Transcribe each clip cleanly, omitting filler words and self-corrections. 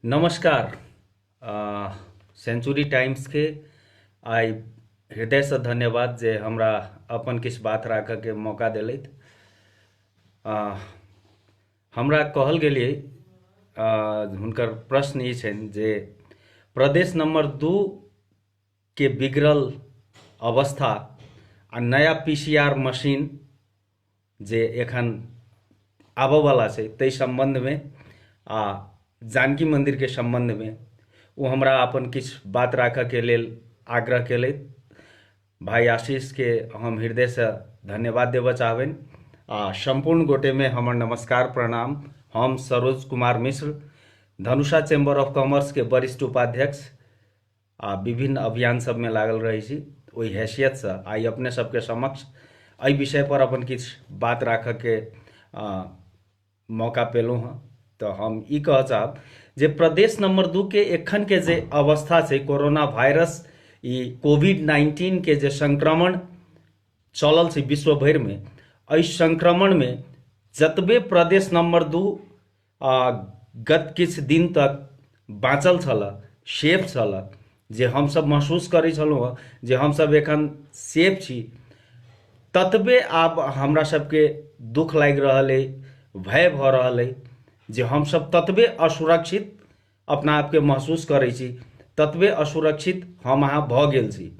नमस्कार। Century times के आई हृदय से धन्यवाद जे हमरा अपन किछ बात राखऽ के मौका देलथि। आ, हमरा कहल गेलिए हुनकर प्रश्न ई छनि जे प्रदेश नंबर 2 के बिगड़ल अवस्था आ नया पीसीआर मशीन जे एखन आबऽ वाला छै ताहि संबंध में आ जानकी मंदिर के संबंध में वो हमरा अपन किछ बात राखऽ के लेल आग्रह केलथि। भाई आशीष के हम हृदय से धन्यवाद देबऽ चाहबनि आ संपूर्ण गोटे में हमर नमस्कार प्रणाम। हम Saroj Kumar Mishra, Dhanusha chamber of commerce के वरिष्ठ उपाध्यक्ष आ विभिन्न अभियान सब में लागल रही छी। ओहि हैसियत से आई अपने सबके समक्ष एहि विषय पर अपन किछ बात राखऽ के मौका पेलहुँ हँ। तो हम ई कह चाहब जे प्रदेश नंबर 2 के एखन के जे अवस्था छै, कोरोना वायरस ई कोविड-19 के जे संक्रमण चलल छै विश्व भर में, एहि संक्रमण में जतबे प्रदेश नंबर 2 गत किछ दिन तक बाँचल छल, सेफ छल, जे हम सब महसूस करै छलहुँ जे हम सब एखन सेफ छी, ततबे आब हमरा सबके दुख लागि रहल है, भय भ रहल है जे हम सब ततबे असुरक्षित अपना आप के महसूस करै छी, ततबे असुरक्षित हम अहाँ भ गेल छी।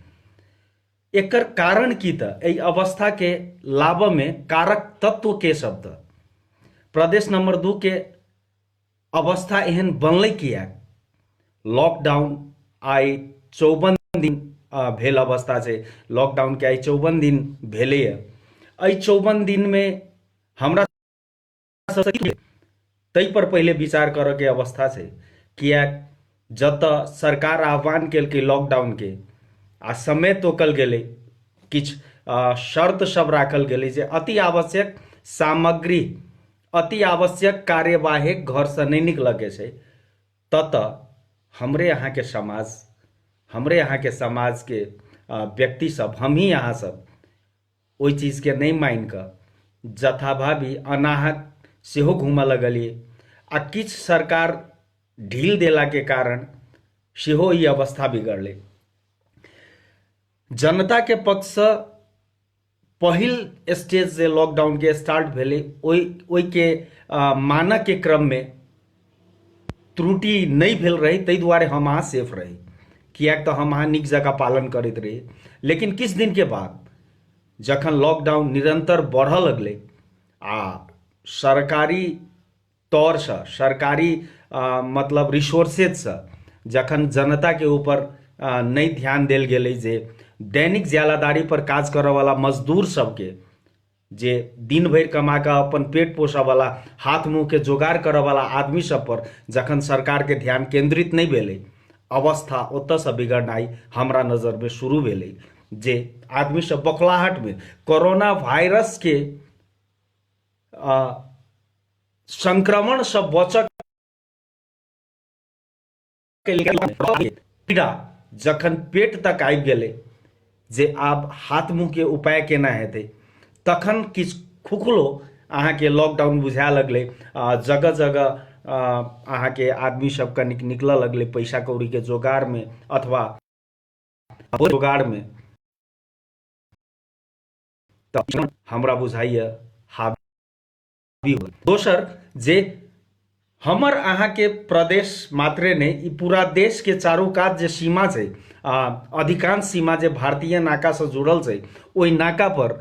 एकर कारण की त एहि अवस्था के लाबऽ में कारक तत्व के शब्द प्रदेश नंबर 2 के अवस्था एहन बनलै किया? लॉकडाउन आई 54 दिन भेल अवस्था छै, लॉकडाउन के आई 54 दिन भेलै। एहि 54 दिन में हमरा तै पर पहले विचार करऽ के अवस्था छै। किया जत सरकार आह्वान केलकै लॉकडाउन के आ समय तोकल गेलै, किछ शर्त सब राखल गेलै जे अति आवश्यक सामग्री, अति आवश्यक कार्यवाही घर से नहीं निकलऽ के छै, तत हमरे यहाँ के समाज, हमरे यहाँ के समाज के व्यक्ति सब, हम ही यहाँ सब ओहि चीज के नहीं मान कऽ जथाभावी अनाहक सेहो घूमऽ लगलिए आ किछ सरकार ढील देला के कारण सेहो ई अवस्था बिगड़ले। जनता के पक्ष से पहिल स्टेज जे लॉकडाउन के स्टार्ट भेले ओहि के मानक के क्रम में त्रुटि नहीं भेल रही, ताहि दुआरे हम अहाँ सेफ रही, कियाक तो हम अहाँ नीक जगह पालन करैत रही। लेकिन किछ दिन के बाद जखन लॉकडाउन निरंतर बढ़ऽ लगले आ सरकारी तौर से, सरकारी मतलब रिसोर्सेज से जखन जनता के ऊपर नहीं ध्यान देल गेलै, जे दैनिक ज्यालादारी पर काज करऽ वाला मजदूर सबके, जे दिन भर कमा के अपन पेट पोषऽ वाला, हाथ मुंह के जोगाड़ करऽ वाला आदमी सब पर जखन सरकार के ध्यान केंद्रित नहीं भेलै, अवस्था ओतऽ से बिगड़नाइ हमरा नजर में शुरू भेलै। जे आदमी सब बौखलाहट में कोरोना वायरस के संक्रमण से बचक पीड़ा जखन पेट तक आबि गेलै, जे आब हाथ मुंह के उपाय केना हेतै, तखन किछ खुखलो अहाँ के लॉकडाउन बुझाए लगलै। जगह जगह अहाँ के आदमी सब कनिक निकलऽ लगलै पैसा कौड़ी के जोगाड़ में अथवा जोगाड़ में, तब हमरा बुझाइए हावी हो। दोसर जे हमर अहाँ के प्रदेश मात्रे ने ई पूरा देश के चारू कात जे सीमा छै, अधिकांश सीमा जे भारतीय नाका से जुड़ल छै, ओहि नाका पर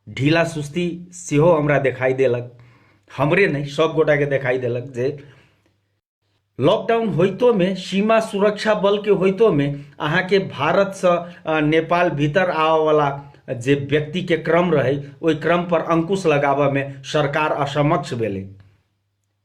ढीला सुस्ती सेहो हमरा दिखाई देलक। हमरे नहीं सब गोटा के दिखाई देलक जे लॉकडाउन होइतो में, सीमा सुरक्षा बल के होइतो में अहाँ के भारत से नेपाल भीतर आवे वाला जे व्यक्ति के क्रम रहे, ओहि क्रम पर अंकुश लगाबऽ में सरकार असमक्ष भेलै।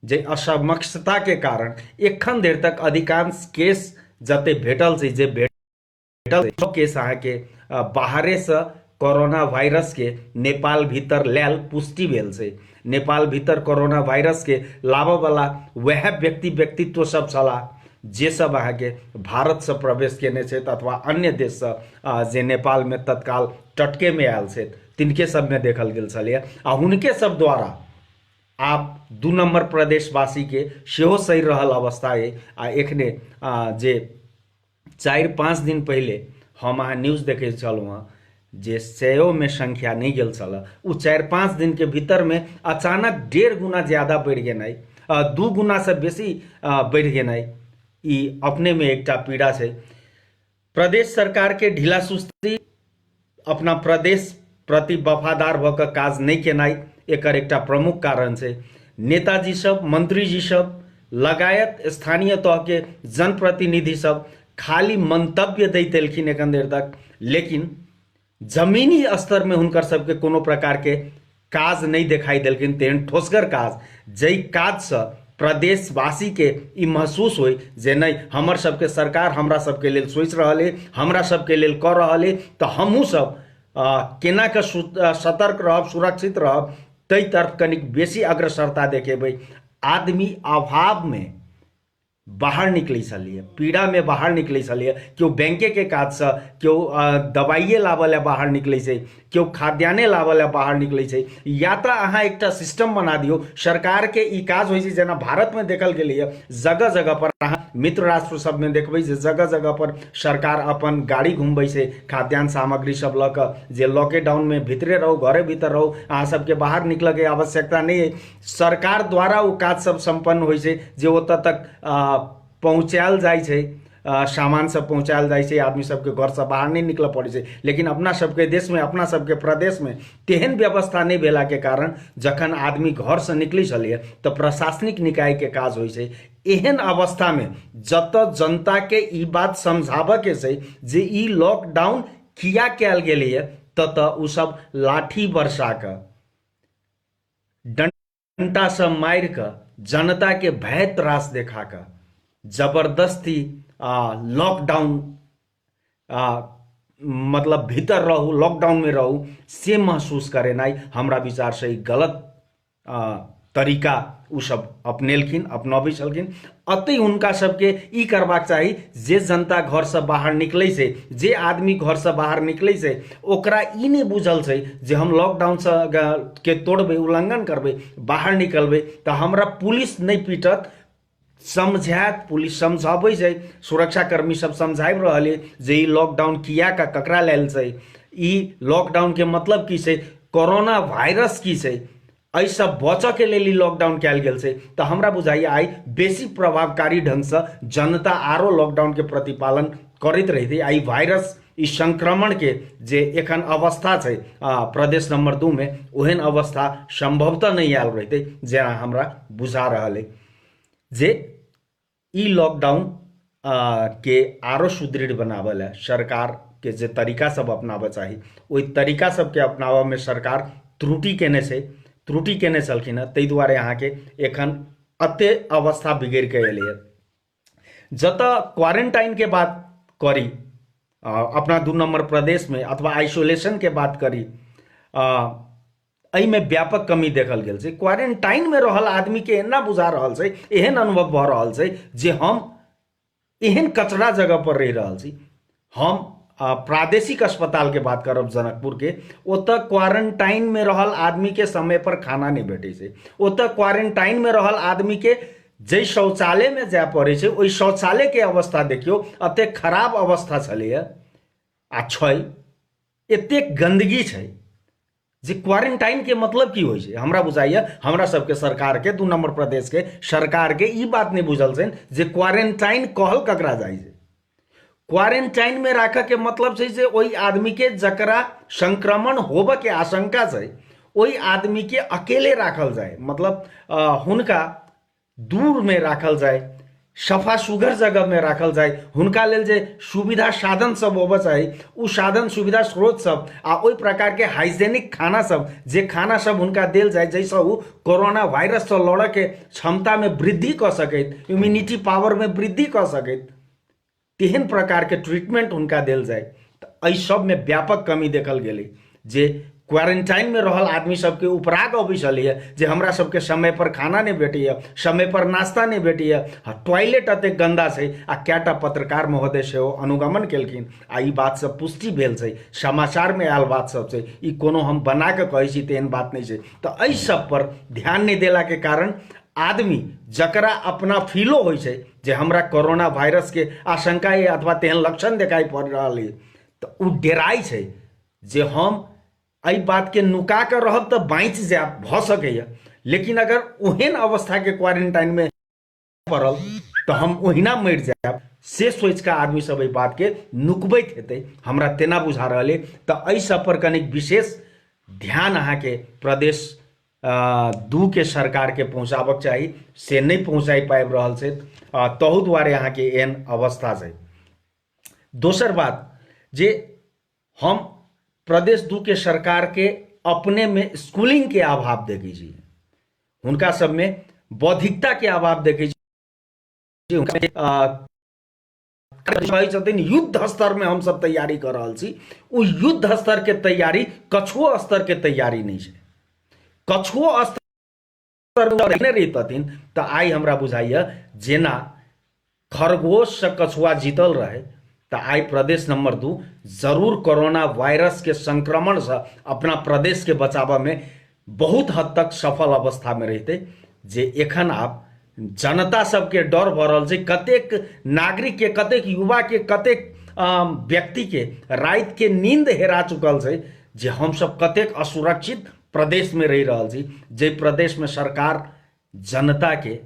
जे असमक्षता के कारण एखन देर तक अधिकांश केस जते भेटल छै, जे भेटल केस अहाँ के बाहरे से कोरोना वायरस के नेपाल भीतर लेल पुष्टि भेल छै। नेपाल भीतर कोरोना वायरस के लाबऽ वाला वह व्यक्तित्व सब छलाह जे सब अहाँ के भारत से प्रवेश केने छै अथवा अन्य देश से जे नेपाल में तत्काल टटके में आयल छै, तिनके सब में देखल गेल छलै आ हुनके सब द्वारा आप 2 नंबर प्रदेशवासी के सेहो सही रहल अवस्था है। आ एखने जे 4-5 दिन पहले हम अहाँ न्यूज देखे छलहुँ हँ जे 100 में संख्या नहीं गेल छल, उ 4-5 दिन के भीतर में अचानक 1.5 गुना ज्यादा बढ़ि गेनाइ, 2 गुना से बेसी बढ़ि गेनाइ, ई अपने में एकटा पीड़ा है। प्रदेश सरकार के ढीला सुस्ती, अपना प्रदेश प्रति वफादार भऽ कऽ काज नहीं केनाइ एकर एकटा प्रमुख कारण है। नेताजी सब, मंत्री जी सब लगायत स्थानीय तह के जनप्रतिनिधि सब खाली मंतव्य दैत एलखिन एखन देर तक, लेकिन जमीनी स्तर में हुनकर सबके कोनो प्रकार के काज नहीं दिखाई देलखिन। तेहन ठोसगर काज जई काज से प्रदेशवासी के ई महसूस होई जे नहीं हमर सबके सरकार हमरा सबके लेल सोचि रहल है, हमरा सबके लेल कर रहल है, तो हमहूँ सब केना के सतर्क रहब, सुरक्षित रहब, तई तरफ कनिक बेसी अग्रसरता देखेबै। आदमी अभाव में बाहर निकलै छलिए, पीड़ा में बाहर निकलै छलिए, केओ बैंके के काज से, केओ दवाइए लाबऽ लए बाहर निकलै छै, केओ खाद्यान्ने लाबऽ लए बाहर निकलै छै। या तऽ अहाँ एकटा सिस्टम बना दियौ, सरकार के ई काज होइ छै जेना भारत में देखल गेलैए, जगह जगह पर अहाँ मित्र राष्ट्र सब में देखबै जे जगह जगह पर सरकार अपन गाड़ी घुमबै छै खाद्यान्न सामग्री सब लऽ कऽ, जे लॉकडाउन में भीतरे रहू, घरे भीतर रहू, अहाँ सबके बाहर निकलऽ के आवश्यकता नहीं है। सरकार द्वारा वो काज सब संपन्न होइ छै जे ओतऽ तक पहुँचायल जाइ छै, सामान सब पहुँचायल जाइ छै, आदमी सबके घर से बाहर नहीं निकल पड़े छै। लेकिन अपना सबके देश में, अपना सबके प्रदेश में तेहन व्यवस्था नहीं भेला के कारण जखन आदमी घर से निकलै छलैए तो प्रशासनिक निकाय के काज होइ छै। एहन अवस्था में जत जनता के ई बात समझाबऽ के छै जे ई लॉकडाउन किया कयल गेलैए, तत उ सब लाठी बरसा कऽ, डंटा से मारि कऽ, जनता के भय त्रास देखा कऽ जबरदस्ती लॉकडाउन मतलब भीतर रहू, लॉकडाउन में रहू से महसूस करेनाइ हमरा विचार से गलत तरीका उ सब अपनेलखिन, अपनाबै छलखिन। अतः हुनका सबके ई करबाक चाही जे जनता घर से बाहर निकलै छै, जे आदमी घर से बाहर निकलै छै, ओकरा ई नहीं बुझल छै जे हम लॉकडाउन से के तोड़बै, उल्लंघन करबै, बाहर निकलबै तो हमरा पुलिस नहीं पीटत, समझायत, पुलिस समझाबै छै, सुरक्षाकर्मी सब समझाबि रहल है जे ई लॉकडाउन किया का ककरा लेल छै, ई लॉकडाउन के मतलब की छै, कोरोना वायरस की छै, एहि सब बचऽ के लेल ई लॉकडाउन कयल गेल छै। तो हमरा बुझाइए आइ बेसी प्रभावकारी ढंग से जनता आरो लॉकडाउन के प्रतिपालन करैत रहितै। आई वायरस ई संक्रमण के जे एखन अवस्था छै प्रदेश नंबर 2 में, ओहन अवस्था संभवतः नहीं आयल रहितै जेना हमरा बुझा रहल है। जे ई लॉकडाउन के आरो सुदृढ़ बनाबऽ लए सरकार के जे तरीका सब अपनाबऽ चाही, ओहि तरीका सबके अपनाबऽ में सरकार त्रुटि केने छलखिन हँ। ताहि दुआरे अहाँके एखन अते अवस्था बिगड़ के एलै है। जतऽ क्वारंटाइन के बात करी अपना 2 नंबर प्रदेश में, अथवा आइसोलेशन के बात करी, एहि में व्यापक कमी देखल गेल छै। क्वारंटाइन में रहल आदमी के एना बुझा रहल छै, एहन अनुभव भऽ रहल छै जे हम एहन कचरा जगह पर रहि रहल छी। हम प्रादेशिक अस्पताल के बात करब जनकपुर के, ओतऽ क्वारंटाइन में रहल आदमी के समय पर खाना नहीं भेटै छै। ओतऽ क्वारंटाइन में रहल आदमी के जे शौचालय में जाय पड़ै छै, ओहि शौचालय के अवस्था देखियो, अते खराब अवस्था छलैए आ छै, एतेक गंदगी छै जे क्वारंटाइन के मतलब की होइ छै। हमरा बुझाइए हमरा सबके सरकार के, 2 नंबर प्रदेश के सरकार के ई बात नहीं बुझल छै जे क्वारंटाइन कहल ककरा जाइ छै। क्वारंटाइन में राखऽ के मतलब छै जे ओहि आदमी के जकरा संक्रमण होबऽ के आशंका छै, ओहि आदमी के अकेले राखल जाए, मतलब हुनका दूर में राखल जाए, सफा सुघर जगह में राखल जाए, हुनका लेल जे सुविधा साधन सब होबऽ चाही, उ साधन सुविधा स्रोत सब आ ओहि प्रकार के हाइजेनिक खाना सब, जे खाना सब हुनका देल जाए जैसे उ कोरोना वायरस से लड़ऽ के क्षमता में वृद्धि कऽ सकैत, इम्यूनिटी पावर में वृद्धि कऽ सकैत, तेहन प्रकार के ट्रीटमेंट हुनका देल जाए। तो एहि सब में व्यापक कमी देखल गेलै जे क्वारंटाइन में रहल आदमी सबके उपराग अबै छलैए जे हमरा सबके समय पर खाना नहीं भेटैए, समय पर नाश्ता नहीं भेटैए, टॉयलेट अतेक गंदा छै। आ कएटा पत्रकार महोदय सेहो अनुगमन केलखिन आ ई बात सब पुष्टि भेल छै, समाचार में आयल बात सब छै, ई कोनो हम बना के कहै छी तेहन बात नहीं छै। तो एहि सब पर ध्यान नहीं देला के कारण आदमी जकरा अपना फीलो होइ छै जे हमरा कोरोना वायरस के आशंका है अथवा तेहन लक्षण दिखाई पड़ रहा है, तो उ डेराइ छै जे हम एहि बात के नुका के रहब तो बाँचि जायब, भ सकैए। लेकिन अगर ओहन अवस्था के क्वारंटाइन में पड़ल तो हम ओहिना मरि जायब, से सोच के आदमी सब एहि बात के नुकबैत हेतै, हमरा तेना बुझा रहल है। तो एहि सब पर कनिक विशेष ध्यान अहाँ के प्रदेश 2 के सरकार के पहुँचाबक चाही, से नहीं पहुँचाई पाबि रहल छै, तहु दुआरे अहाँ के एहन अवस्था छै। दोसर बात जे हम प्रदेश 2 के सरकार के अपने में स्कूलिंग के अभाव देखे छी, हुनका सब में बौद्धिकता के अभाव देखे छी। युद्ध स्तर में हम सब तैयारी कर रहा छी, उ युद्ध स्तर के तैयारी कछुओ स्तर के तैयारी नहीं है। कछुओ स्तर रहितथिन तो आई हमरा बुझाइए जेना खरगोश से कछुआ जीतल रहे, तो आई प्रदेश नंबर 2 जरूर कोरोना वायरस के संक्रमण से अपना प्रदेश के बचाव में बहुत हद तक सफल अवस्था में रहते। जे एखन आप जनता सबके डर भ रहल छै, कतेक नागरिक के, कतेक युवा के, कतेक व्यक्ति के रात के नींद हेरा चुकल छै, जे हम सब कतेक असुरक्षित प्रदेश में रह रहल छी, जे प्रदेश में सरकार जनता के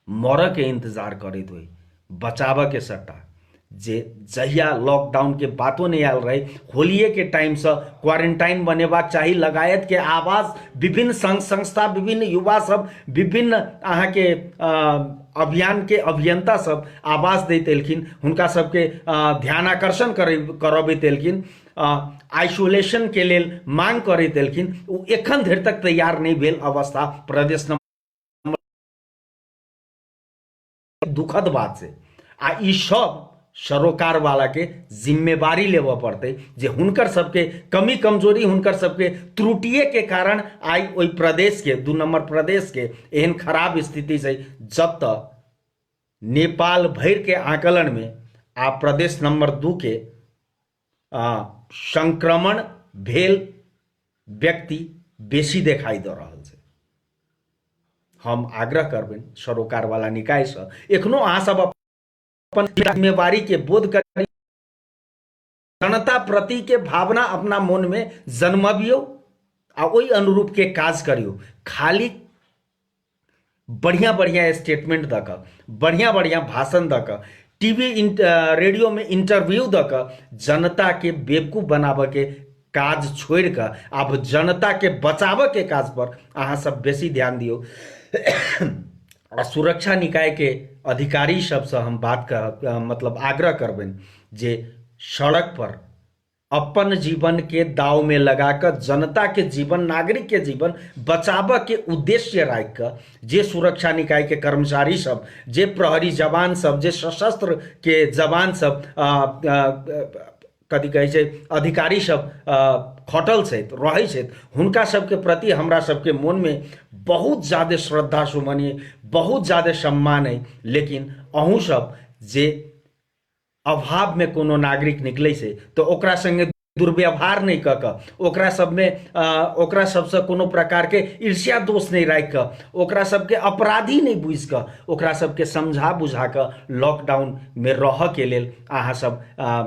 मर के इंतजार करैत होइ, बचाव के सट्टा जे जहिया लॉकडाउन के बातों नहीं आयल रहे, होलिये के टाइम से क्वारंटाइन बनेबाक चाही लगायत के आवाज विभिन्न संघ संस्था, विभिन्न युवा सब, विभिन्न अहाँ के अभियान के अभियंता सब आवाज दैत एलखिन, हुनका सबके ध्यानाकर्षण करबैत एलखिन, आइसोलेशन के लेल मांग करैत एलखिन। ओ एखन धरि तक तैयार नहीं भेल अवस्था प्रदेश नंबर, दुखद बात से आ ई सब सरोकार वाला के जिम्मेवारी लेवा पड़ते, जे हुनकर सबके कमी कमजोरी, हुनकर सबके त्रुटिये के कारण आई ओई प्रदेश के 2 नंबर प्रदेश के एहन खराब स्थिति से, जब तक नेपाल भर के आकलन में आ प्रदेश नंबर 2 के संक्रमण भेल व्यक्ति बेसी दिखाई दे रहा है। हम आग्रह करबेन सरोकार वाला निकाय से एखनो अहाँ सब अपन जिम्मेवारी के बोध करी, जनता प्रति के भावना अपना मन में जन्मबियो आ ओई अनुरूप के काज करियो। खाली बढ़िया बढ़िया स्टेटमेंट दक, बढ़िया बढ़िया भाषण दक, टीवी रेडियो में इंटरव्यू दक जनता के बेवकूफ बनावे के काज छोड़ कर अब जनता के बचाव के काज पर अहाँ सब बेसी ध्यान दियो। सुरक्षा निकाय के अधिकारी सबसे हम बात कर मतलब आग्रह करबेन जे सड़क पर अपन जीवन के दाव में लगाकर जनता के जीवन, नागरिक के जीवन बचाव के उद्देश्य राख कर जे सुरक्षा निकाय के कर्मचारी सब, जे प्रहरी जवान सब, जे सशस्त्र के जवान सब, कथी कहै छै अधिकारी सब खटल छथि, रहै छथि, हुनका सबके प्रति हमरा सबके मन में बहुत ज़्यादा श्रद्धा सुमन है, बहुत ज़्यादा सम्मान है। लेकिन अहूँ सब जे अभाव में कोनो नागरिक निकले से तो ओकरा संगे दुर्व्यवहार नहीं क के, ओकरा सब में ओकरा सबसे कोनो प्रकार के ईर्ष्या दोष नहीं राख के, ओकरा सबके अपराधी नहीं बुझ के, ओकरा सबके समझा बुझा के लॉकडाउन में रह के लेल अहाँ सब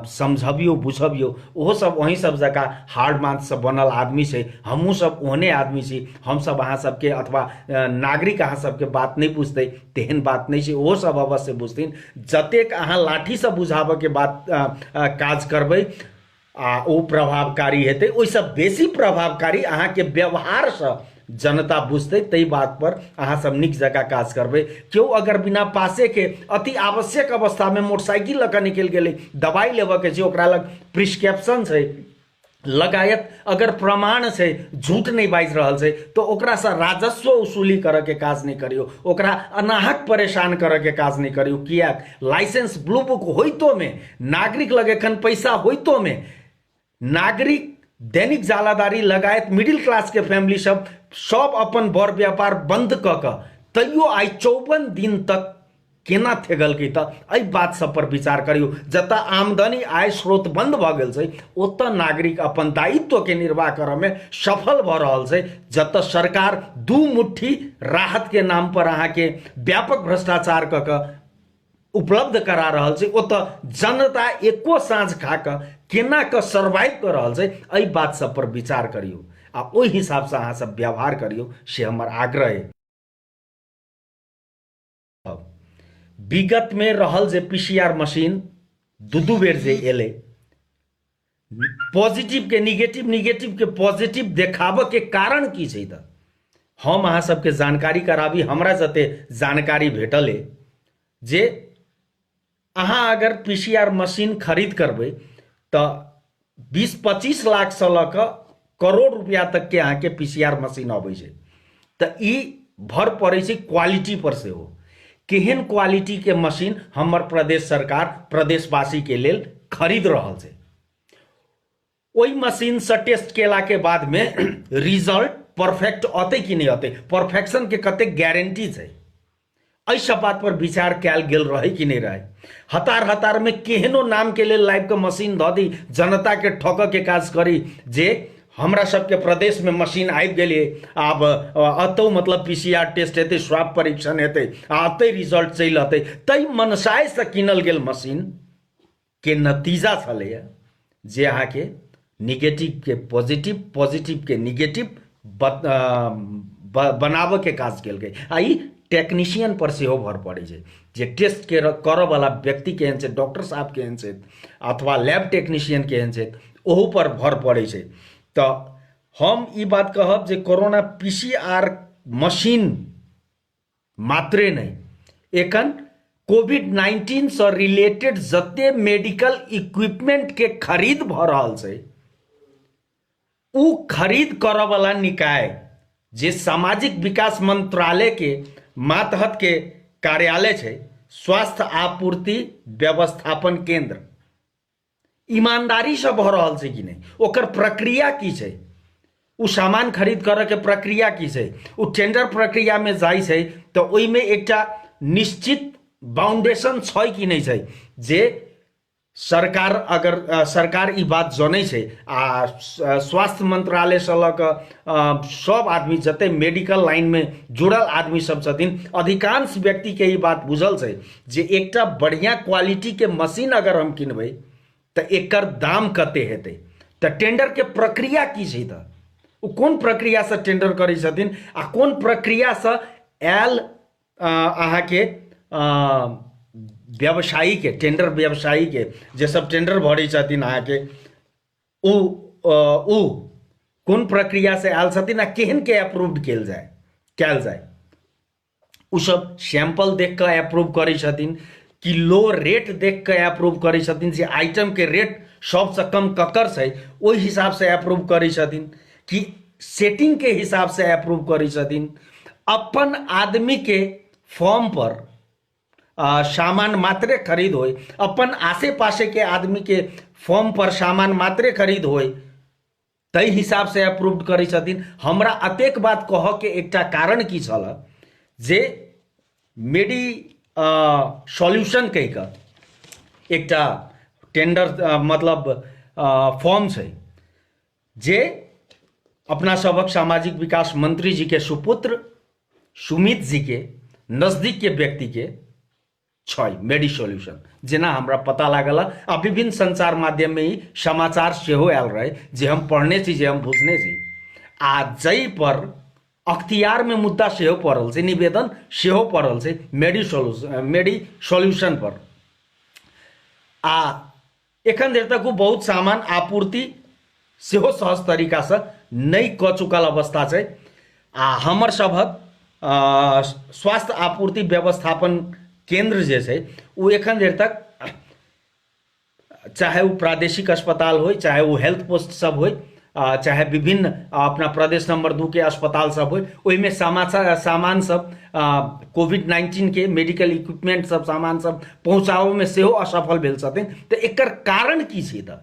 समझबियो बुझबियो। ओहो सब वही सब जगह हार्ड मांस से बनल आदमी से, हमहूँ सब ओहने आदमी छी, हम सब अहाँ सबके अथवा नागरिक अहाँ सबके बात नहीं बुझते तेहन बात नहीं छै, ओहो सब अवश्य बुझथिन। जतेक अहाँ लाठी से बुझाबे के बात काज करबै ओ प्रभावकारी हेतै, ओहिसँ बेसी प्रभावकारी अहाँ के व्यवहार से जनता बुझते, तई बात पर अहाँ सब निक जगह काज करबै। क्यों अगर बिना पासे के अति आवश्यक अवस्था में मोटरसाइकिल लऽ कऽ निकलि गेलै, दवाई लेबऽ के छै, ओकरा लग प्रिस्क्रिप्शन छै, लगायत अगर प्रमाण से झूठ नहीं बाजि रहल छै तो ओकरा से राजस्व वसूली करे के काज नहीं करियो, ओकरा अनाहक परेशान करे के काज नहीं करियो। किया लाइसेंस ब्लू बुक होइतो में, नागरिक लग एखन पैसा होइतो में, नागरिक दैनिक जालादारी लगायत मिडिल क्लास के फैमिली सब अपन बर व्यापार बंद क क तैयो आई 54 दिन तक केना थेगलकै त एहि बात सब पर विचार करियो। जतऽ आमदनी आय स्रोत बंद भ गेल छै ओतऽ नागरिक अपन दायित्व के निर्वाह करऽ में सफल भ रहल छै। जतऽ सरकार दू मुट्ठी राहत के नाम पर अहाँ के व्यापक भ्रष्टाचार क क उपलब्ध करा रहल छै, ओतऽ जनता एको साँझ खा क केना क सर्वाइव कर रहल छै एहि बात सब पर विचार करियो आ ओहि हिसाब से अहाँ सब व्यवहार करियो से हमर आग्रह है। विगत में रहल जे पीसीआर मशीन दू बेर जे एले, पॉजिटिव के निगेटिव, निगेटिव के पॉजिटिव देखाब के कारण की छै त हम अहाँ सबके जानकारी कराबी। हमरा जते जानकारी भेटल है जे अहाँ अगर पीसीआर मशीन खरीद करबै तो 20-25 लाख से ल क करोड़ रुपया तक के अहाँ के पीसीआर मशीन अबै छै। त ई भर पड़े छै क्वालिटी पर से हो, केहन क्वालिटी के मशीन हमर प्रदेश सरकार प्रदेशवासी के लेल खरीद रहल छै। ओई मशीन से टेस्ट केला के बाद में रिजल्ट परफेक्ट अतै कि नहीं अतै, परफेक्शन के कते गारंटी छै, एहि सब बात पर विचार कैल गेल रहे कि नहीं रहे। हतार हतार में केहनो नाम के लेल लाइव के मशीन द दी, जनता के ठक के काज करी जे हमरा सबके प्रदेश में मशीन आबि गेलिए, आब अतौ मतलब पीसीआर टेस्ट हेतै, स्वाब परीक्षण हेतै, अतै रिजल्ट चलि अतै। तै मनसाय से किनल गेल मशीन के नतीजा छलैया जे अहाँ के निगेटिव के पॉजिटिव, पॉजिटिव के निगेटिव बनाबे के काज केलकै। आ ई टेक्नीशियन पर सेहो भर पड़े छै जे टेस्ट के करऽ वाला व्यक्ति केहन छै, डॉक्टर साहब केहन छै अथवा लैब टेक्नीशियन केहन छै, ओहू पर भर पड़े छै। तो हम ई बात कहब जे कोरोना पीसीआर मशीन मात्रे नहीं, एखन कोविड-19 से रिलेटेड जते मेडिकल इक्विपमेंट के खरीद भ रहल छै उ खरीद करऽ वाला निकाय जे सामाजिक विकास मंत्रालय के मातहत के कार्यालय छै, स्वास्थ्य आपूर्ति व्यवस्थापन केंद्र, ईमानदारी से भ रहल छै कि नहीं, ओकर प्रक्रिया की छै, उ सामान खरीद करे के प्रक्रिया की छै, उ टेंडर प्रक्रिया में जाइ छै तो ओई में एकटा निश्चित बाउंडेशन छै कि नहीं छै जे सरकार अगर सरकार ई बात जानै छै आ स्वास्थ्य मंत्रालय से ल क सब आदमी जते मेडिकल लाइन में जुड़ल आदमी सब छथिन, अधिकांश व्यक्ति के ई बात बुझल छै जे एकटा बढ़िया क्वालिटी के मशीन अगर हम किनबै त एकर दाम कते हेतै, त टेंडर के प्रक्रिया की छै, त उ कोन प्रक्रिया से टेंडर करै छथिन आ कोन प्रक्रिया से आयल अहाँ के व्यवसायी के टेंडर, व्यवसायी के जे सब टेंडर भरै छथिन अहाँ के उ कोन प्रक्रिया से आयल छथिन आ केहन के अप्रूव्ड कैल जाए, उ सब सैंपल देख के अप्रूव करै छथिन कि लो रेट देख के अप्रूव करै छथिन, जे आइटम के रेट सबसे कम ककर छै ओहि हिसाब से अप्रूव करै छथिन कि सेटिंग के हिसाब से अप्रूव करै छथिन, अपन आदमी के फॉर्म पर सामान मात्रे खरीद होय, अपन आसे पासे के आदमी के फॉर्म पर सामान मात्रे खरीद होय, तई हिसाब से अप्रूव्ड करै छथिन। हमरा अतेक बात कह के एकटा कारण की छल जे मेडी सॉल्यूशन कह के एकटा टेंडर मतलब फॉर्म छै जे अपना सबक सामाजिक विकास मंत्री जी के सुपुत्र सुमित जी के नजदीक के व्यक्ति के छै मेडी सॉल्यूशन, जेना हमरा पता लागल आ विभिन्न संचार माध्यम में ही समाचार सेहो आयल रहे जे हम पढ़ने छी, जे हम बुझने छी, आ जई पर अख्तियार में मुद्दा सेहो पड़ल छै, निवेदन सेहो पड़ल छै मेडी सॉल्यूशन पर। आ एखन देर तक बहुत सामान आपूर्ति सेहो सहज तरीका से नहीं क चुकल अवस्था छै। आ हमर सबक स्वास्थ्य आपूर्ति व्यवस्थापन केंद्र जे छै वो एखन देर तक चाहे वो प्रादेशिक अस्पताल हो, चाहे वो हेल्थ पोस्ट सब हो, चाहे विभिन्न अपना प्रदेश नंबर 2 के अस्पताल सब हो, ओहिमे सामान सब कोविड-19 के मेडिकल इक्विपमेंट सब सामान सब पहुँचाओ में सेहो असफल भेल छथिन। तो एकर कारण की छै त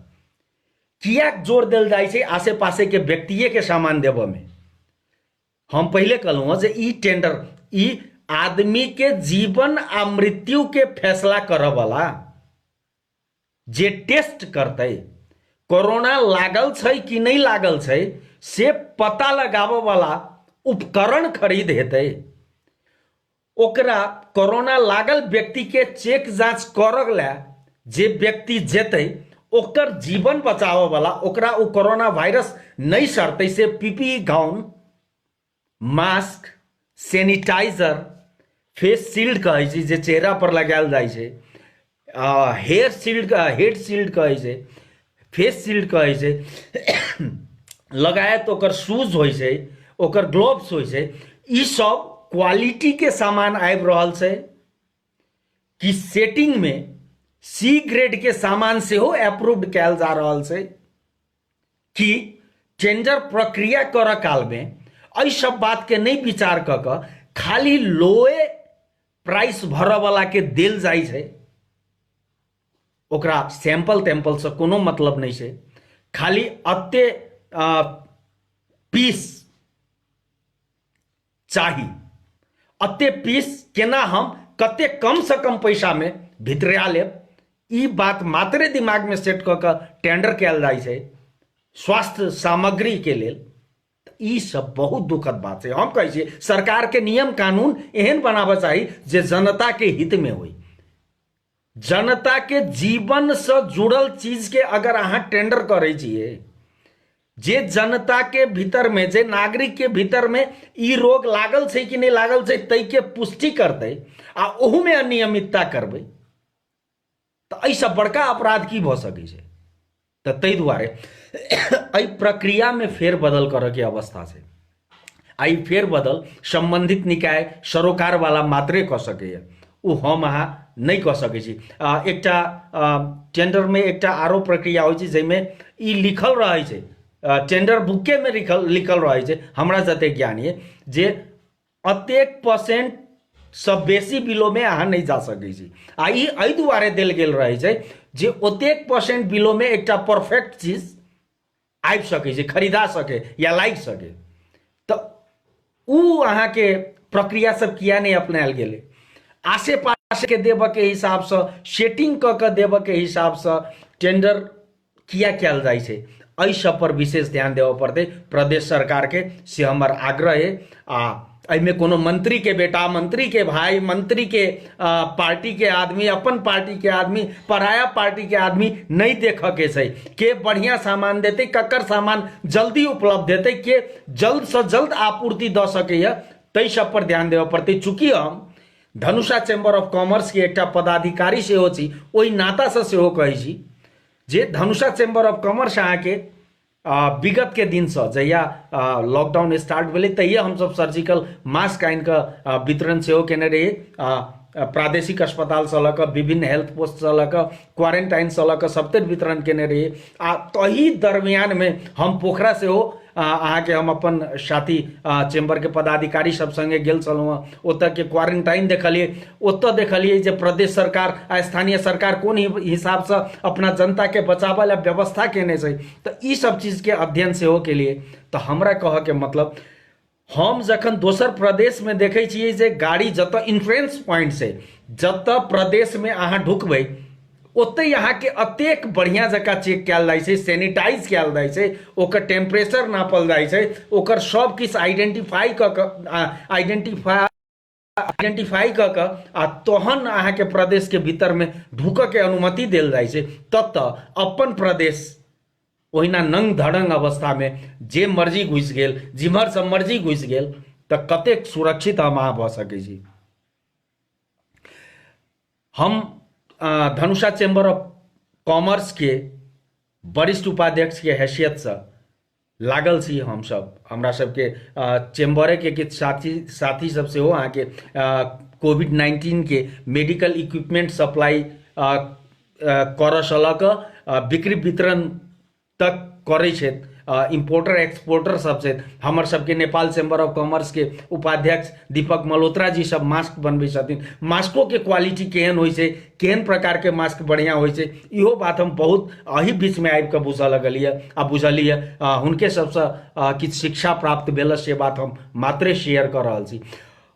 किया जोर देल जाइ छै आसे पासे के व्यक्तिये के सामान देबऽ में। हम पहले कहलहुँ जे ई टेंडर ई आदमी के जीवन आ मृत्यु के फैसला करऽ वाला जे टेस्ट करतै, कोरोना लागल छै कि नहीं लागल छै से पता लगाबऽ वाला उपकरण खरीद हेतै, ओकरा कोरोना लागल व्यक्ति के चेक जांच करऽ ला जे व्यक्ति जेतै ओकर जीवन बचावऽ वाला, ओकरा उ कोरोना वायरस नहीं सड़तै से PPE gown, mask, sanitiser, face shield कहै छै जे चेहरा पर लगायल जाइ छै, हेड शील्ड कहै छै, फेस शील्ड कहै छै, लगायत ओकर शूज होइ छै, ओकर ग्लोव्स होइ छै। ई सब क्वालिटी के सामान आबि रहल छै कि सेटिंग में सी ग्रेड के सामान से हो अप्रूव्ड कैल जा रहल छै कि टेंडर प्रक्रिया करऽ काल में एहि सब बात के नहीं विचार क के खाली लोए प्राइस भरऽ वाला के देल जाइ छै, ओकरा सैंपल तैंपल से कोनो मतलब नहीं छै, खाली अते पीस चाही, अते पीस केना हम कते कम से कम पैसा में भितरिया लेब, ई बात मात्रे दिमाग में सेट क के टेंडर कैल जाइ छै स्वास्थ्य सामग्री के लेल। ई सब बहुत दुखद बात है। हम कहै छियै सरकार के नियम कानून एहन बनाबऽ चाही जे जनता के हित में होई। जनता के जीवन से जुड़ल चीज के अगर अहाँ टेंडर करै छियै, जे जनता के भीतर में, जे नागरिक के भीतर में ई रोग लागल छै कि नहीं लागल छै तै के पुष्टि करतै आ ओहू में अनियमितता करबै तो एहि से बड़का अपराध की भऽ सकै छै। तो तै दुआरे एहि प्रक्रिया में फेरबदल करऽ के अवस्था छै। आई फेरबदल संबंधित निकाय सरोकार वाला मात्रे कऽ सकैए, ओ हम अहाँ नहीं कऽ सकै छी। एकटा टेंडर में एकटा आरो प्रक्रिया होइ छै जाहिमे ई लिखल रहै छै, टेंडर बुके में लिखल रहै छै, हमरा जते ज्ञान ये, जे अतेक % से बेसी बिलो में अहाँ नहीं जा सकै छी। आ ई एहि दुआरे देल गेल रहै छै जे ओतेक % बिलो में एकटा परफेक्ट चीज आबि सकै छै, खरीदा सके या लागि सके। तो उ अहाँ के प्रक्रिया सब किया नहीं अपनायल गेलै? आसे पास के देव के हिसाब से, सेटिंग क के देव के हिसाब से टेंडर किया कैल जाइ छै, एहि सब पर विशेष ध्यान देवऽ पड़तै प्रदेश सरकार के, से हमर आग्रह है। एहिमे कोनो मंत्री के बेटा, मंत्री के भाई, मंत्री के पार्टी के आदमी, अपन पार्टी के आदमी, पराया पार्टी के आदमी नहीं देख के छै के बढ़िया सामान देते, ककर सामान जल्दी उपलब्ध हेतै, के जल्द से जल्द आपूर्ति द सकैया, तै सब पर ध्यान देवऽ पड़तै। चूंकि हम धनुषा चैम्बर ऑफ कॉमर्स के एकटा पदाधिकारी सेहो छी, ओहि नाता से सेहो कहै छी जे धनुषा चैम्बर ऑफ कॉमर्स अहाँ के विगत के दिन से जहिया लॉकडाउन स्टार्ट भेलै तहिया हम सब सर्जिकल मास्क आनि के वितरण सेहो केने रही, प्रादेशिक अस्पताल से लऽ कऽ विभिन्न हेल्थ पोस्ट से लऽ कऽ क्वारंटाइन से लऽ कऽ सबतर वितरण केने रही। आ तही दरमियान में हम पोखरा सेहो अहाँ के हम अपन साथी चैम्बर के पदाधिकारी सब संगे गेल छलहुँ, ओतऽ के क्वारंटाइन देखलिए, ओतऽ देखलिए जे प्रदेश सरकार आ स्थानीय सरकार कोन हिसाब से अपना जनता के बचावऽ ला व्यवस्था केने छै। तो ई सब चीज के अध्ययन सेहो के लिए। तो हमरा कह के मतलब हम जखन दोसर प्रदेश में देखे छियै जे गाड़ी जतऽ इंट्रेंस पॉइंट से जतऽ प्रदेश में अहाँ ढुकबै ओते यहाँ के अतेक बढ़िया जगह चेक कैल जाइ छै, सैनिटाइज कैल जाइ छै, ओकर टेम्परेचर नापल जाइ छै, ओकर सब किछु आइडेंटिफाई क के आ तहन अहाँ के प्रदेश के भीतर में ढुकऽ के अनुमति देल जाइ छै। तब अपन प्रदेश ओहिना नंग धड़ंग अवस्था में जे मर्जी घुसि गेल, जिम्हर से मर्जी घुसि गेल, तऽ कतेक सुरक्षित हम अहाँ भऽ सकै छी। हम धनुषा चैम्बर ऑफ कॉमर्स के वरिष्ठ उपाध्यक्ष के हैसियत से लागल छी हम सब, हमरा सबके चैम्बरे के किछु साथी सब सेहो अहाँ के कोविड-19 के मेडिकल इक्विपमेंट सप्लाई करऽ से लऽ कऽ बिक्री वितरण तक करै छथि। इम्पोर्टर एक्सपोर्टर सबसे हमर सबके नेपाल चैम्बर ऑफ कॉमर्स के उपाध्यक्ष दीपक मल्होत्रा जी सब मास्क बनबै छथिन। मास्को के क्वालिटी केहन होइ छै, केहन प्रकार के मास्क बढ़िया होइ छै, इहो बात हम बहुत अही बीच में आबि कऽ बुझऽ लगलियै आ बुझलियै। हुनके सबसँ किछु शिक्षा प्राप्त भेल से बात हम मात्रे शेयर कऽ रहल छी।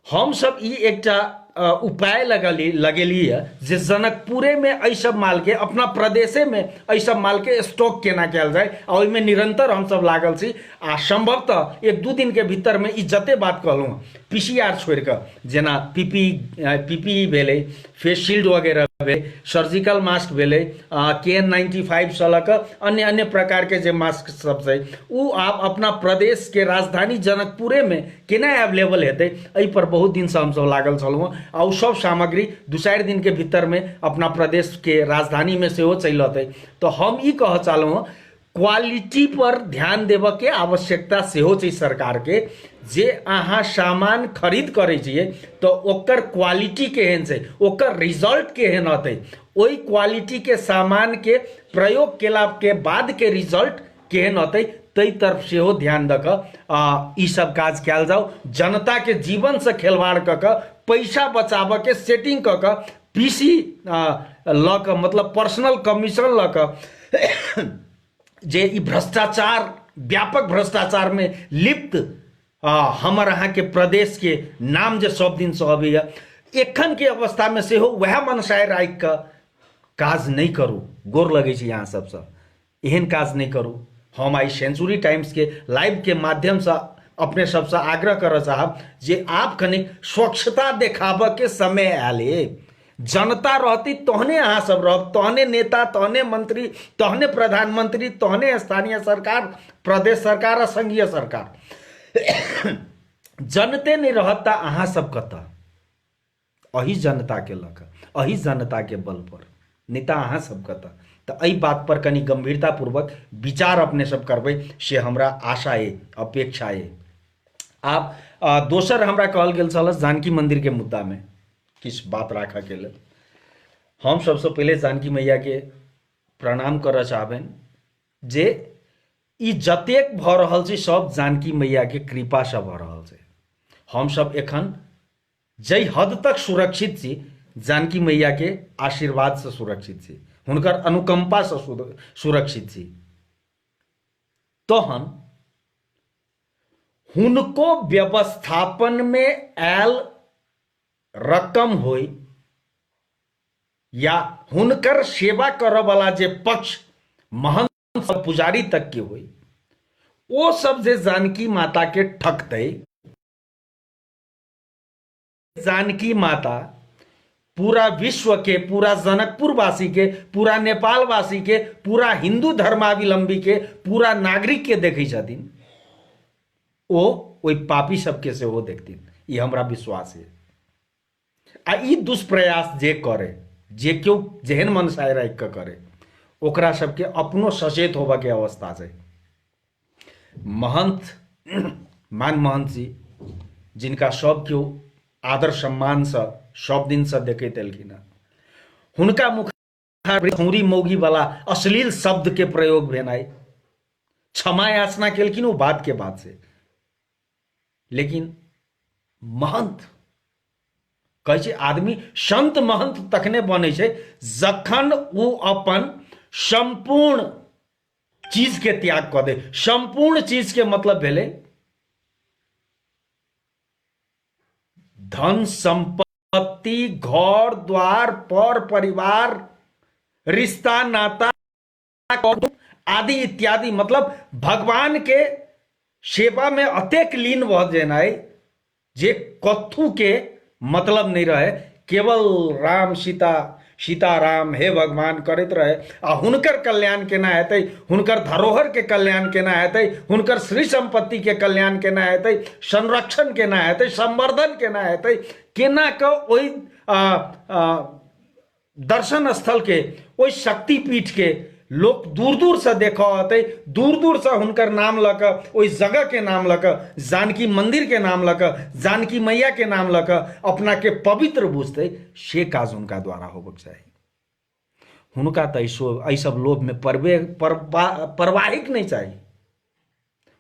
हम सब ई एकटा उपाय लगेलिए जे जनकपुरे में एहि सब माल के, अपना प्रदेशे में एहि सब माल के स्टॉक केना कयल जाय, आ ओहिमे निरंतर हम सब लागल छी। आ संभवतः 1-2 दिन के भीतर में ई जते बात कहलहुँ PCR छोड़ कऽ, जेना PPE भेलै, फेस शील्ड वगैरह भेलै, सर्जिकल मास्क भेलै, KN95 सँ लऽ कऽ अन्य अन्य प्रकार के जे मास्क सब छै, उ आप अपना प्रदेश के राजधानी जनकपुरे में केना अवेलेबल हेतै, एहि पर बहुत दिन से हम सब लागल छलहुँ। आ उ सब सामग्री 2-4 दिन के भीतर में अपना प्रदेश के राजधानी में सेहो चलि अतै। तो हम ई कह चाहलहुँ, क्वालिटी पर ध्यान देबऽ के आवश्यकता सेहो छै सरकार के। जे अहाँ सामान खरीद करै छियै तो ओकर क्वालिटी केहन छै, ओकर रिजल्ट केहन अतै, ओहि क्वालिटी के सामान के प्रयोग केला के बाद के रिजल्ट केहन अतै, ताहि तरफ सेहो ध्यान दऽ कऽ ई सब काज कयल जाओ। जनता के जीवन से खिलवाड़ कऽ कऽ पैसा बचाबऽ के सेटिंग कऽ कऽ PC लऽ कऽ, मतलब पर्सनल कमीशन लऽ कऽ जे ई भ्रष्टाचार, व्यापक भ्रष्टाचार में लिप्त हमर अहाँ के प्रदेश के नाम जे सब दिन से अबैया, एखन के अवस्था में सेहो वह मनसाय राखि कऽ काज नहीं करू। गोर लगै छै अहाँ सबसँ, एहन काज नहीं करू। हम आई सेंचुरी टाइम्स के लाइव के माध्यम से अपने सबसे आग्रह करऽ चाहब जे आप कनिक स्वच्छता देखाबऽ के समय आयले। जनता रहती तहने अहाँ सब रहब, तहने नेता, तहने मंत्री, तहने प्रधानमंत्री, तहने स्थानीय सरकार, प्रदेश सरकार आ संघीय सरकार। जनते नहीं रहत त अहाँ सब कतऽ? अही जनता के लऽ कऽ, अही जनता के बल पर, नेता अहाँ सब कतऽ? तो एहि बात पर कनी गंभीरता पूर्वक विचार अपने सब करबै से हमरा आशा है, अपेक्षा है। आप दोसर हमरा कहल गेल छल जानकी मंदिर के मुद्दा में किछु बात राखऽ के लेल। हम सबसे पहले जानकी मैया के प्रणाम करऽ चाहबनि जे ई जतेक भऽ रहल छै सब जानकी मैया के कृपा से भऽ रहल छै। हम सब एखन जै हद तक सुरक्षित छी, जानकी मैया के आशीर्वाद से सुरक्षित छी, हुनकर अनुकंपा से सुरक्षित छी। तहन हुनको व्यवस्थापन में आयल रकम होय या हुनकर सेवा करऽ वाला जे पक्ष महंत पुजारी तक के होय, वो सब जे जानकी माता के ठकतै, जानकी माता पूरा विश्व के, पूरा जनकपुर वासी के, पूरा नेपाल वासी के, पूरा हिंदू धर्मावलंबी के, पूरा नागरिक के देखै छथिन, ओ ओहि पापी सबके सेहो देखथिन, ई हमरा विश्वास है। आ ई दुष्प्रयास जे करे, जे क्यों जेहन मनसाय राखि कऽ करे, ओकरा सबके अपनो सचेत होबऽ के अवस्था छै। महंत मान महंत जी, जिनका सब क्यों आदर सम्मान से सब दिन से देखैत एलखिन हँ, हुनका मुख खौरी मौगी वाला अश्लील शब्द के प्रयोग भेनाइ, क्षमा याचना केलखिन, वो बात के बात से। लेकिन महंत कहै छै आदमी संत महंत तखने बनै छै जखन वो अपन संपूर्ण चीज के त्याग कऽ दे। संपूर्ण चीज के मतलब भेलै धन संपत्ति, घर द्वार, पर परिवार, रिश्ता नाता आदि इत्यादि, मतलब भगवान के सेवा में अतेक लीन भऽ जेनाइ जे कथू के मतलब नहीं रहे, केवल राम सीता, सीता राम हे भगवान करैत रहे। आ हुनकर कल्याण केना हेतै, हुनकर धरोहर के कल्याण केना हेतै, हुनकर श्री संपत्ति के कल्याण केना हेतै, संरक्षण केना हेतै, संवर्धन केना हेतै, केना कऽ ओहि दर्शन स्थल के, ओहि शक्तिपीठ के लोग दूर दूर से देखऽ अतै, दूर दूर से हुनकर नाम लऽ कऽ, ओहि जगह के नाम लऽ कऽ, जानकी मंदिर के नाम लऽ कऽ, जानकी मैया के नाम लऽ कऽ अपना के पवित्र बुझतै, से काज हुनका द्वारा होबक चाही। हुनका तऽ एहि सब लोभ में परवाहिक नहीं चाही।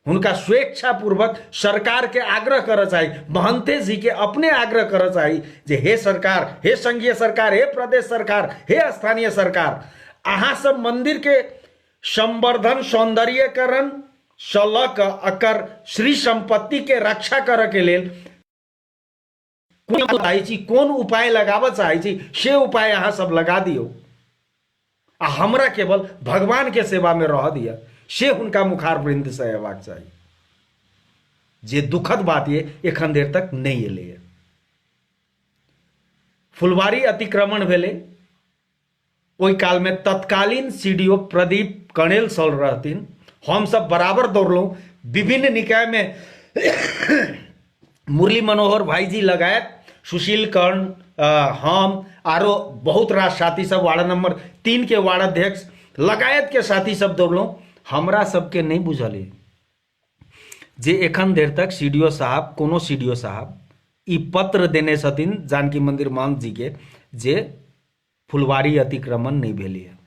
हुनका स्वेच्छा पूर्वक सरकार के आग्रह कर चाहिए, महंते जी के अपने आग्रह कर चाहिए जे हे सरकार, हे संघीय सरकार, हे प्रदेश सरकार, हे स्थानीय सरकार, अहाँ सब मंदिर के संवर्धन सौंदर्यकरण सलक अकर श्री संपत्ति के रक्षा करे के लेल कौन उपाय लगाव चाहे से उपाय अहाँ सब लगा दियो, आ हमरा केवल भगवान के सेवा में रह दिया से हुनका मुखार वृंद से हेबाक चाहिए। जे दुखद बात ये एखन देर तक नहीं एले। फुलवारी अतिक्रमण भेले, ओई काल में तत्कालीन सीडीओ प्रदीप कणेल सर रहथिन, हम सब बराबर दौड़लौं विभिन्न निकाय में मुरली मनोहर भाई जी लगायत सुशील कर्ण, हम आरो बहुत रास साथी सब, वार्ड नंबर 3 के वार्ड अध्यक्ष लगायत के साथी सब दौड़लौं। हमरा सबके नहीं बुझल है जे एखन देर तक सीडीओ साहब, कोनो सीडीओ साहब ई पत्र देने छथिन जानकी मंदिर महंत जी के जे फुलवारी अतिक्रमण नहीं भेली है।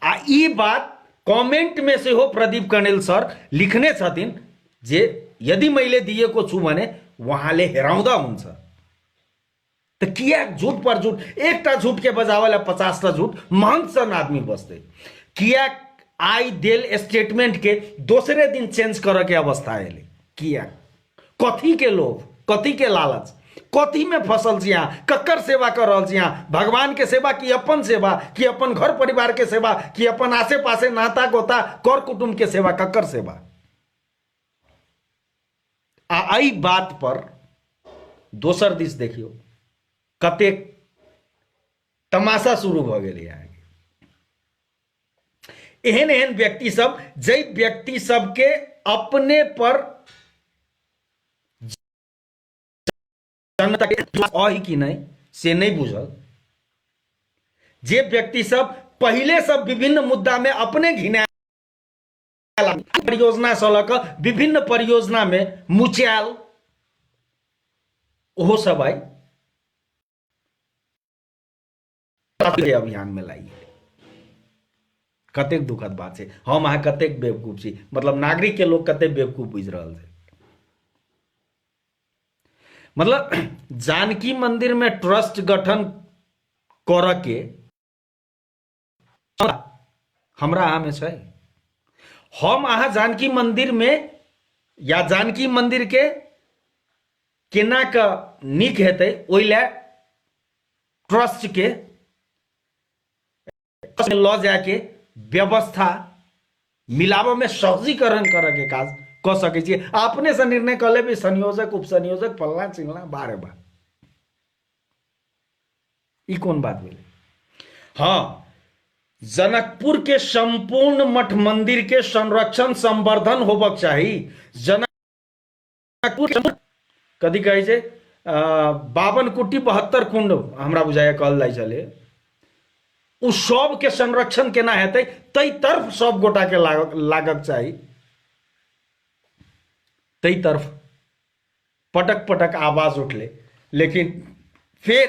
आ ई बात कमेंट में से हो प्रदीप कणेल सर लिखने छथिन जे यदि मैले दिएको छु भने वहाँले हेराउँदा हुन्छ। तो किया झूठ पर झूठ, एकटा झूठ के बजावला 50टा झूठ महंत सन आदमी बसते, किया आई देल स्टेटमेंट के दूसरे दिन चेंज करे के अवस्था है। किया कथी के लोभ, कथी के लालच, कथी में फसल छी यहाँ, ककर सेवा कर रहल छी यहाँ, भगवान के सेवा कि अपन सेवा, कि अपन घर परिवार के सेवा, कि अपन आसे पासे नाता गोता कर कुटुंब के सेवा, ककर सेवा। आई बात पर दोसर दिस देखियो कतेक तमाशा शुरू भ गेलै। एहन एहन व्यक्ति सब, जै व्यक्ति सबके अपने पर जनता के अहि कि नहीं से नहीं बुझल, जे व्यक्ति सब पहले सब विभिन्न मुद्दा में अपने घिना परियोजना से लक विभिन्न परियोजना में मुचाल, ओहो सब आई अभियान में लाई। कतेक दुखद बात है, हम अहाँ कतेक बेवकूफ छी, मतलब नागरिक के लोग कतेक बेवकूफ बुझ रहल है। मतलब जानकी मंदिर में ट्रस्ट गठन कर के हमरा अहाँ में छै, हम अहाँ जानकी मंदिर में या जानकी मंदिर के केना का नीक हेतै ओइ ले ट्रस्ट के लऽ जाके व्यवस्था मिलाबे में सहजीकरण करे के काज क सकै छी। अपने से निर्णय कर लेबै संयोजक उप संयोजक फलना चिलना बारे बा, ई कौन बात भेलै। हाँ, जनकपुर के संपूर्ण मठ मंदिर के संरक्षण संवर्धन होबक चाही। जनकपुर कथी कहै छै 52 कुटी 72 कुंड हमरा बुझाय कहल जाइ छलै, उ सब के संरक्षण केना हेतै तै तरफ सब गोटा के लागक चाही। तै तरफ पटक पटक आवाज उठले, लेकिन फिर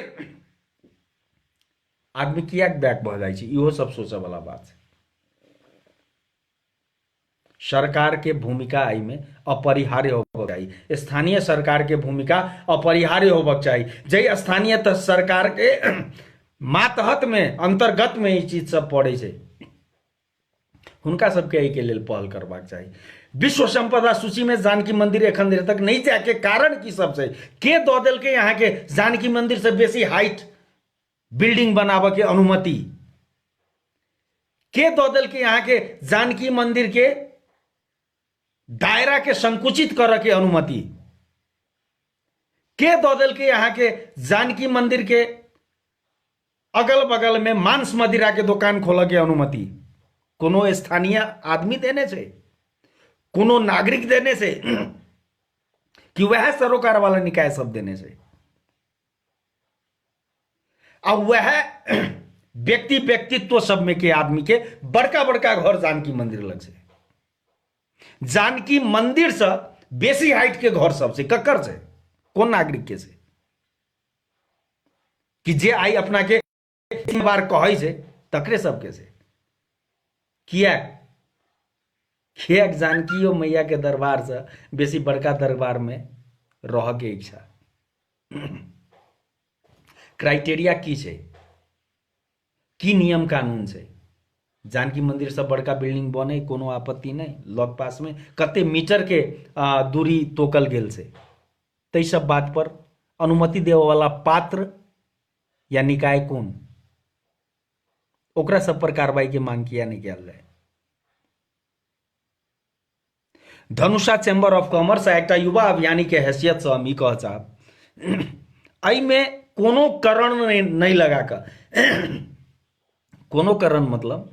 आदमी किया बैक भ जाइ छै, इहो सब सोचे वाला बात है। सरकार के भूमिका आई में अपरिहार्य होबक चाहिए, स्थानीय सरकार के भूमिका अपरिहार्य होबक चाहिए। जै स्थानीय सरकार के मातहत में अंतर्गत में ई चीज सब पड़े छै, हुनका सबके एहि के लेल पहल करबाक चाहिए। विश्व संपदा सूची में जानकी मंदिर एखन देर तक नहीं जाके कारण की सब छै, के दऽ देलकै यहाँ के जानकी मंदिर से बेसी हाइट बिल्डिंग बनाबे के अनुमति, के दऽ देलकै यहाँ के जानकी मंदिर के दायरा के संकुचित करे के अनुमति, के दऽ देलकै यहाँ के जानकी मंदिर के अगल बगल में मांस मदिरा के दुकान खोले के अनुमति। कोनो स्थानीय आदमी देने से, कोनो नागरिक देने से, कि वह सरोकार वाला निकाय सब देने से। अब वह व्यक्ति व्यक्तित्व सब में के आदमी के बड़का बड़का घर जानकी मंदिर लग से, जानकी मंदिर से बेसी हाइट के घर सब से ककर से, कौन नागरिक के से, कि जे आई अपना के बार कहै छै तकरे सबके से। किया खेक जानकियो मैया के दरबार से बेसी बड़का दरबार में रह के इच्छा। क्राइटेरिया की छै, की नियम कानून छै? जानकी मंदिर से बड़का बिल्डिंग बने कोनो आपत्ति नहीं, लग पास में कते मीटर के दूरी तोकल गेल छै, तई सब बात पर अनुमति देवे वाला पात्र या निकाय कौन, ओकरा सब पर कार्रवाई के मांग किया नहीं कल जाए। धनुषा चैम्बर ऑफ कॉमर्स एक युवा अभियानी के हैसियत से हम कह चाहब, आई में कोनो करण नहीं लगा कर कोनो करण मतलब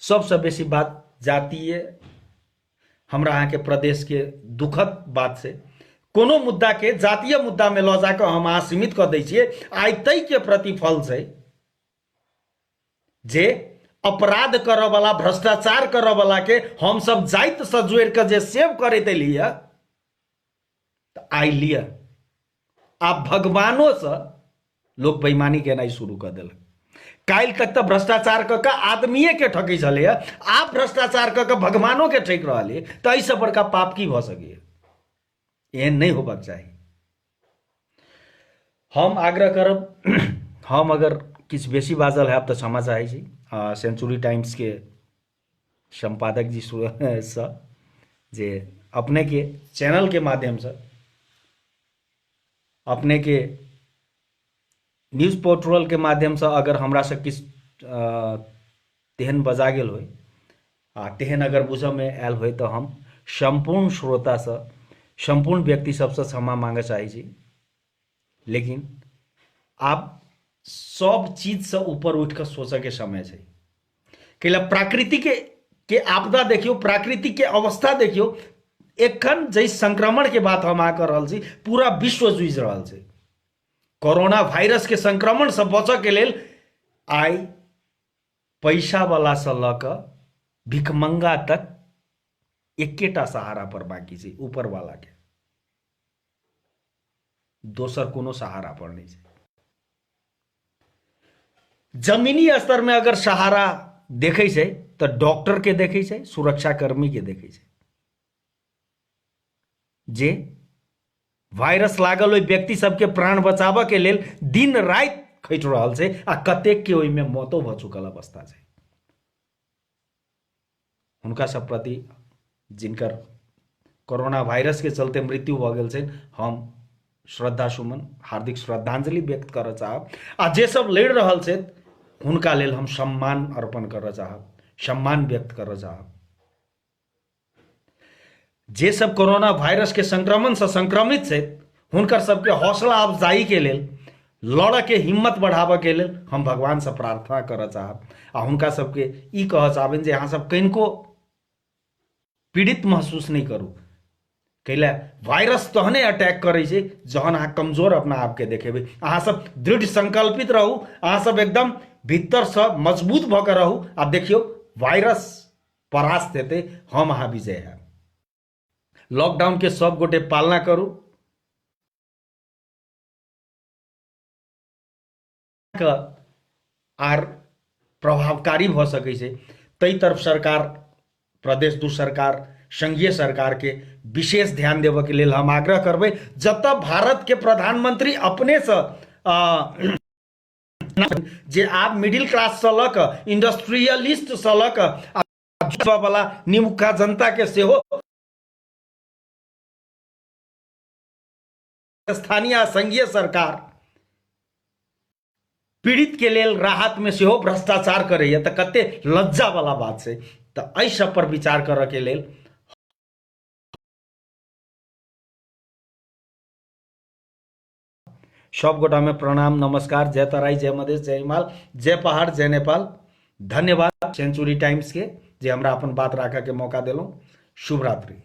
सबसे बेसी बात जातीय हमरा अहाँ के प्रदेश के दुखद बात से कोनो मुद्दा के जातीय मुद्दा में ल जाकर हम अहाँ सीमित कर दै छियै। आइ तै के प्रतिफल छै जे अपराध करऽ वाला, भ्रष्टाचार करऽ वाला के हम सब जाइत से जोड़ के जे सेव करते लिए तो आई लिया आप भगवानों से लोग बेईमानी केनाइ शुरू कर दिलक। काल तक तो भ्रष्टाचार क आदमीये के ठकै छलै, आप भ्रष्टाचार क भगवानों के ठक रहलिए, तो ऐसे बड़का पाप की भ सकै? एहन नहीं होबाक चाही। हम आग्रह करब, हम अगर किछ बेसी बाजल है तो क्षमा चाहै छी। सेंचुरी टाइम्स के संपादक जी से जे अपने के चैनल के माध्यम से अपने के न्यूज पोर्टल के माध्यम से अगर हमरा से किछ तेहन बजा गेल होय तेहन अगर बुझ में आयल होय तो हम संपूर्ण श्रोता से, संपूर्ण व्यक्ति सबसे क्षमा मांगे चाहे छी। लेकिन आप सब चीज से ऊपर उठ कर सोचे के समय है। कैला प्राकृतिक के आपदा देखियो, प्राकृतिक के अवस्था देखियो, एखन जैस संक्रमण के बात हम कर रहल छी, पूरा विश्व जूझ रहल छै। कोरोना वायरस के संक्रमण से बचे के लेल आई पैसा वाला से लक भिखमंगा तक एकेटा सहारा पर बाकी छै, ऊपर वाला के, दोसर कोनो सहारा पर नहीं छै। जमीनी स्तर में अगर सहारा देखे छै तो डॉक्टर के देखे छै, सुरक्षा कर्मी के देखे छै, जे वायरस लागल ओइ व्यक्ति सबके प्राण बचाबऽ के लेल दिन रात खटि रहल छै आ कतेक के ओइ में मौतो भ चुकल अवस्था छै। हुनका सब प्रति जिनकर कोरोना वायरस के चलते मृत्यु भ गेल छै, हम श्रद्धा सुमन, हार्दिक श्रद्धांजलि व्यक्त करऽ चाहब। आ जे सब लड़ रहल छै हुनका लेल हम सम्मान अर्पण करऽ चाहब, सम्मान व्यक्त करऽ चाहब। जे सब कोरोना वायरस के संक्रमण से संक्रमित छै हुनकर सबके हौसला अफजाई के लेल, लड़ के हिम्मत बढ़ाबऽ के लेल हम भगवान से प्रार्थना करऽ चाहब। आ हुनका सबके ई कहऽ चाहबनि जे अहाँ सब कनिको पीड़ित महसूस नहीं करू। कैला वायरस तहने अटैक करे छै जहन अहाँ कमजोर अपना आप के देखेबै। अहाँ सब दृढ़ संकल्पित रहू, अहाँ सब एकदम भीतर से मजबूत भऽ के रहू आ देखियो वायरस परास्त हेतै, हम अहाँ विजय है। लॉकडाउन के सब गोटे पालना करू, आर प्रभावकारी भ सकै छै। तई तरफ सरकार, प्रदेश दू सरकार, संघीय सरकार के विशेष ध्यान देवे के लेल हम आग्रह करबै। जब भारत के प्रधानमंत्री अपने से जे आप मिडिल क्लास से लक, इंडस्ट्रियलिस्ट से लक वाला निमुखा जनता के सेहो, स्थानीय संघीय सरकार पीड़ित के लेल राहत में सेहो भ्रष्टाचार करैया, तो कते लज्जा वाला बात छै। तो एहि सब पर विचार करऽ के लेल सब गोटा में प्रणाम, नमस्कार, जय तराई, जय मधेश, जय हिमाल, जय पहाड़, जय नेपाल। धन्यवाद सेंचुरी टाइम्स के जे हमरा अपन बात राखऽ के मौका देलहुँ। शुभ रात्रि।